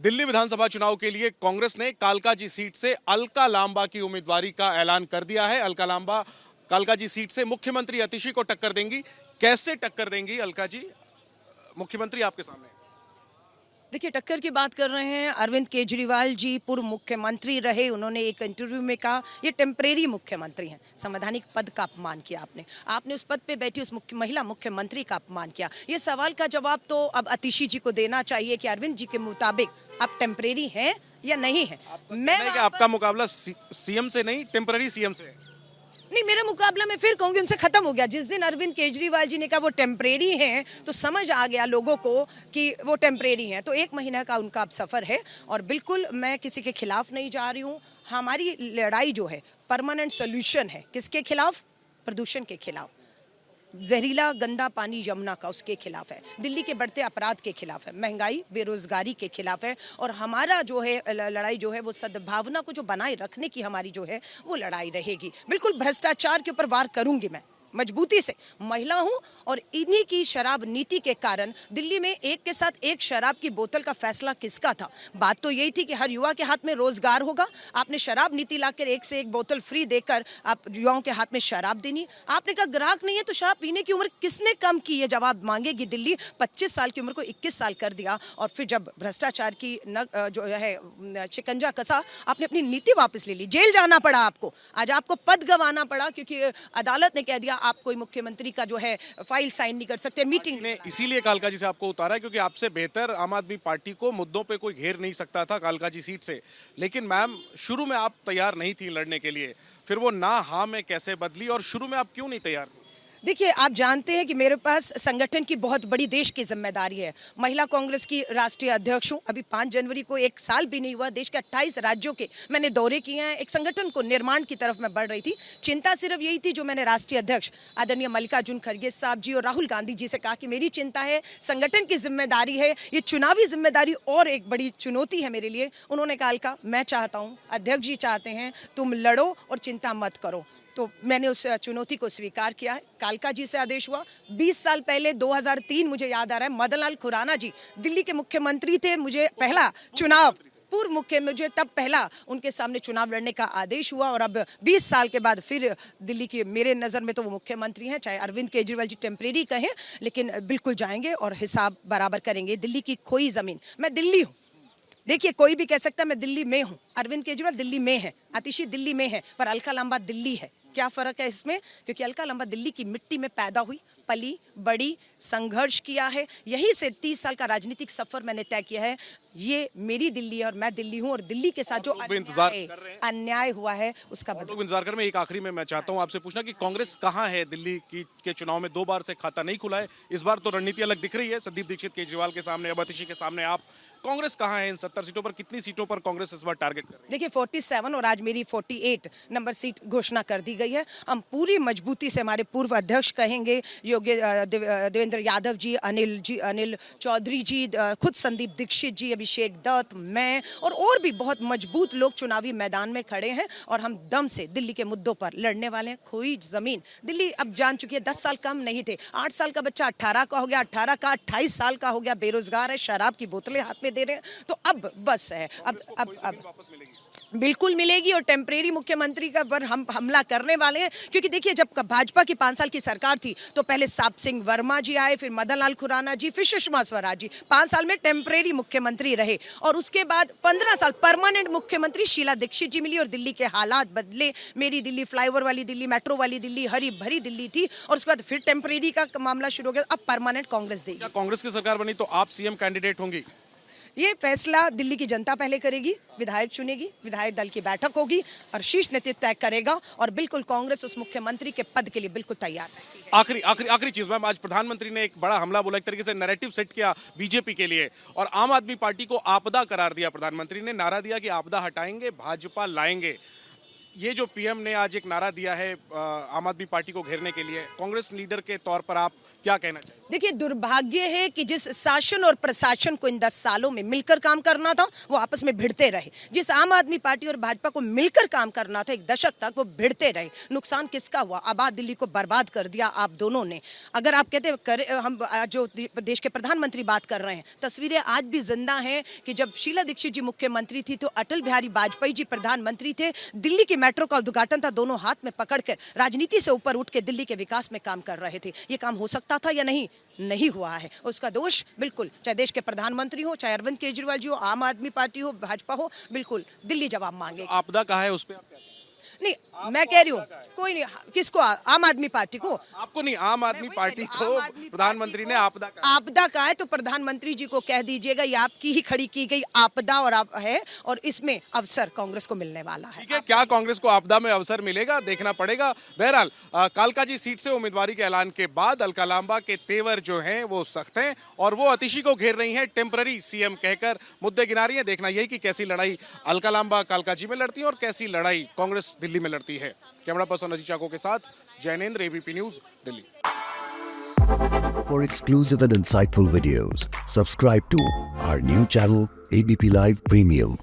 दिल्ली विधानसभा चुनाव के लिए कांग्रेस ने कालकाजी सीट से अलका लांबा की उम्मीदवारी का ऐलान कर दिया है। अलका लांबा कालकाजी सीट से मुख्यमंत्री अतिशी को टक्कर देंगी। कैसे टक्कर देंगी अलका जी? मुख्यमंत्री आपके सामने। देखिए, टक्कर की बात कर रहे हैं। अरविंद केजरीवाल जी पूर्व मुख्यमंत्री रहे। उन्होंने एक इंटरव्यू में कहा ये टेम्परेरी मुख्यमंत्री हैं। संवैधानिक पद का अपमान किया आपने उस पद पे बैठी उस महिला मुख्यमंत्री का अपमान किया। ये सवाल का जवाब तो अब अतिशी जी को देना चाहिए कि अरविंद जी के मुताबिक आप टेम्परेरी हैं या नहीं है। आपका मुकाबला सीएम से नहीं, टेम्परेरी सीएम से है। नहीं, मेरा मुकाबला मैं फिर कहूंगी उनसे खत्म हो गया। जिस दिन अरविंद केजरीवाल जी ने कहा वो टेम्परेरी हैं तो समझ आ गया लोगों को कि वो टेम्परेरी हैं। तो 1 महीना का उनका अब सफ़र है और बिल्कुल मैं किसी के खिलाफ नहीं जा रही हूँ। हमारी लड़ाई जो है परमानेंट सोल्यूशन है। किसके खिलाफ? प्रदूषण के खिलाफ, जहरीला गंदा पानी यमुना का, उसके खिलाफ है। दिल्ली के बढ़ते अपराध के खिलाफ है, महंगाई बेरोजगारी के खिलाफ है। और हमारा जो है लड़ाई जो है वो सद्भावना को जो बनाए रखने की हमारी जो है वो लड़ाई रहेगी। बिल्कुल भ्रष्टाचार के ऊपर वार करूंगी मैं मजबूती से। महिला हूं और इन्हीं की शराब नीति के कारण दिल्ली में एक के साथ एक शराब की बोतल का फैसला किसका था? बात तो यही थी कि हर युवा के हाथ में रोजगार होगा। आपने शराब नीति लाकर एक से एक बोतल फ्री देकर आप युवाओं के हाथ में शराब देनी। आपने कहा ग्राहक नहीं है तो शराब पीने की उम्र किसने कम की? ये जवाब मांगेगी दिल्ली। 25 साल की उम्र को 21 साल कर दिया। और फिर जब भ्रष्टाचार की जो है शिकंजा कसा, आपने अपनी नीति वापस ले ली। जेल जाना पड़ा आपको, आज आपको पद गंवाना पड़ा क्योंकि अदालत ने कह दिया आप कोई मुख्यमंत्री का जो है फाइल साइन नहीं कर सकते। मीटिंग ने इसीलिए कालकाजी से आपको उतारा क्योंकि आपसे बेहतर आम आदमी पार्टी को मुद्दों पे कोई घेर नहीं सकता था कालकाजी सीट से। लेकिन मैम, शुरू में आप तैयार नहीं थी लड़ने के लिए, फिर वो ना हाँ में कैसे बदली और शुरू में आप क्यों नहीं तैयार थी? देखिए, आप जानते हैं कि मेरे पास संगठन की बहुत बड़ी देश की जिम्मेदारी है। महिला कांग्रेस की राष्ट्रीय अध्यक्ष हूँ। अभी 5 जनवरी को 1 साल भी नहीं हुआ। देश के 28 राज्यों के मैंने दौरे किए हैं। एक संगठन को निर्माण की तरफ मैं बढ़ रही थी। चिंता सिर्फ यही थी जो मैंने राष्ट्रीय अध्यक्ष आदरणीय मल्लिकार्जुन खड़गे साहब जी और राहुल गांधी जी से कहा कि मेरी चिंता है, संगठन की जिम्मेदारी है, ये चुनावी जिम्मेदारी और एक बड़ी चुनौती है मेरे लिए। उन्होंने कहा मैं चाहता हूँ, अध्यक्ष जी चाहते हैं, तुम लड़ो और चिंता मत करो। तो मैंने उस चुनौती को स्वीकार किया है। कालका जी से आदेश हुआ। 20 साल पहले 2003 मुझे याद आ रहा है, मदन लाल खुराना जी दिल्ली के मुख्यमंत्री थे। मुझे पहला चुनाव पूर्व मुख्य मुझे तब पहला उनके सामने चुनाव लड़ने का आदेश हुआ। और अब 20 साल के बाद फिर दिल्ली के मेरे नज़र में तो वो मुख्यमंत्री हैं। चाहे अरविंद केजरीवाल जी टेम्परेरी कहें, लेकिन बिल्कुल जाएंगे और हिसाब बराबर करेंगे। दिल्ली की खोई ज़मीन, मैं दिल्ली हूँ। देखिए, कोई भी कह सकता है मैं दिल्ली में हूँ। अरविंद केजरीवाल दिल्ली में है, अतिशी दिल्ली में है, पर अलका लांबा दिल्ली है। क्या फ़र्क है इसमें? क्योंकि अलका लांबा दिल्ली की मिट्टी में पैदा हुई, पली बड़ी, संघर्ष किया है। यहीं से 30 साल का राजनीतिक सफ़र मैंने तय किया है। ये मेरी दिल्ली है और मैं दिल्ली हूँ। और दिल्ली के साथ जो अन्याय हुआ है उसका लोग इंतजार कर। में एक आखिरी में मैं चाहता हूँ आपसे पूछना कि कांग्रेस कहाँ है? दिल्ली के चुनाव में 2 बार से खाता नहीं खुला है। इस बार तो रणनीति अलग दिख रही है। संदीप दीक्षित केजरीवाल के सामने, अब अतिशी के सामने आप। कांग्रेस कहाँ है इन 70 सीटों पर? कितनी सीटों पर कांग्रेस इस बार टारगेट कर रही है? देखिए, 47 और आज मेरी 48 नंबर सीट घोषणा कर दी गई है। हम पूरी मजबूती से, हमारे पूर्व अध्यक्ष कहेंगे देवेंद्र यादव जी, अनिल चौधरी जी, खुद संदीप दीक्षित जी, अभिषेक दत्त, मैं और भी बहुत मजबूत लोग चुनावी मैदान में खड़े हैं। और हम दम से दिल्ली के मुद्दों पर लड़ने वाले हैं। खोई जमीन दिल्ली अब जान चुकी है। 10 साल कम नहीं थे। 8 साल का बच्चा 18 का हो गया, 18 का 28 साल का हो गया, बेरोजगार है, शराब की बोतलें हाथ में दे रहे हैं। तो अब बस है, अब बिल्कुल मिलेगी। और टेम्परेरी मुख्यमंत्री का पर हम हमला करने वाले हैं। क्योंकि देखिए, जब भाजपा की 5 साल की सरकार थी तो पहले साप सिंह वर्मा जी आए, फिर मदन लाल खुराना जी, फिर सुषमा स्वराज जी 5 साल में टेम्परेरी मुख्यमंत्री रहे। और उसके बाद 15 साल परमानेंट मुख्यमंत्री शीला दीक्षित जी मिली और दिल्ली के हालात बदले। मेरी दिल्ली फ्लाईओवर वाली दिल्ली, मेट्रो वाली दिल्ली, हरी भरी दिल्ली थी। और उसके बाद फिर टेम्परेरी का मामला शुरू हो गया। अब परमानेंट कांग्रेस देगी। कांग्रेस की सरकार बनी तो आप सीएम कैंडिडेट होंगी? ये फैसला दिल्ली की जनता पहले करेगी, विधायक चुनेगी, विधायक दल की बैठक होगी और शीर्ष नेतृत्व तय करेगा। और बिल्कुल कांग्रेस उस मुख्यमंत्री के पद के लिए बिल्कुल तैयार है। आखिरी चीज मैम, आज प्रधानमंत्री ने एक बड़ा हमला बोला, एक तरीके से नैरेटिव सेट किया बीजेपी के लिए और आम आदमी पार्टी को आपदा करार दिया। प्रधानमंत्री ने नारा दिया कि आपदा हटाएंगे, भाजपा लाएंगे। ये जो पीएम ने आज एक नारा दिया है आम आदमी पार्टी को घेरने के लिए, कांग्रेस लीडर के तौर पर आप क्या कहना चाहिए? देखिए, दुर्भाग्य है कि जिस शासन और प्रशासन को इन 10 सालों में मिलकर काम करना था वो आपस में भिड़ते रहे। जिस आम आदमी पार्टी और भाजपा को मिलकर काम करना था 1 दशक तक, वो भिड़ते रहे। नुकसान किसका हुआ? आबाद दिल्ली को बर्बाद कर दिया आप दोनों ने। अगर आप कहते हम जो देश के प्रधानमंत्री बात कर रहे हैं, तस्वीरें आज भी जिंदा हैं कि जब शीला दीक्षित जी मुख्यमंत्री थी तो अटल बिहारी वाजपेयी जी प्रधानमंत्री थे। दिल्ली की मेट्रो का उद्घाटन था, दोनों हाथ में पकड़कर राजनीति से ऊपर उठ के दिल्ली के विकास में काम कर रहे थे। ये काम हो सकता था या नहीं? नहीं हुआ है। उसका दोष बिल्कुल चाहे देश के प्रधानमंत्री हो, चाहे अरविंद केजरीवाल जी हो, आम आदमी पार्टी हो, भाजपा हो, बिल्कुल दिल्ली जवाब मांगे। आपदा कहा है उस पे आप क्या कहते हैं? नहीं, मैं कह रही हूँ कोई नहीं। किसको? आम आदमी पार्टी को? आपको नहीं, आम आदमी पार्टी को प्रधानमंत्री ने आपदा कहा। आपदा का है तो प्रधानमंत्री जी को कह दीजिएगा ये आपकी ही खड़ी की गई आपदा और आप है, और इसमें अवसर कांग्रेस को मिलने वाला है। ठीक है, क्या कांग्रेस को आपदा में अवसर मिलेगा, देखना पड़ेगा। बहरहाल कालकाजी सीट से उम्मीदवारी के ऐलान के बाद अलका लांबा के तेवर जो हैं वो सख्त हैं और वो अतिशी को घेर रही हैं, टेम्पररी सीएम कहकर मुद्दे गिना रही हैं। देखना यही कि कैसी लड़ाई अलका लांबा कालकाजी में लड़ती है और कैसी लड़ाई कांग्रेस दिल्ली में लड़ती है। कैमरा पर्सन अजीत चाको के साथ Jainendra, ABP news, Delhi. For exclusive and insightful videos, subscribe to our new channel ABP Live Premium.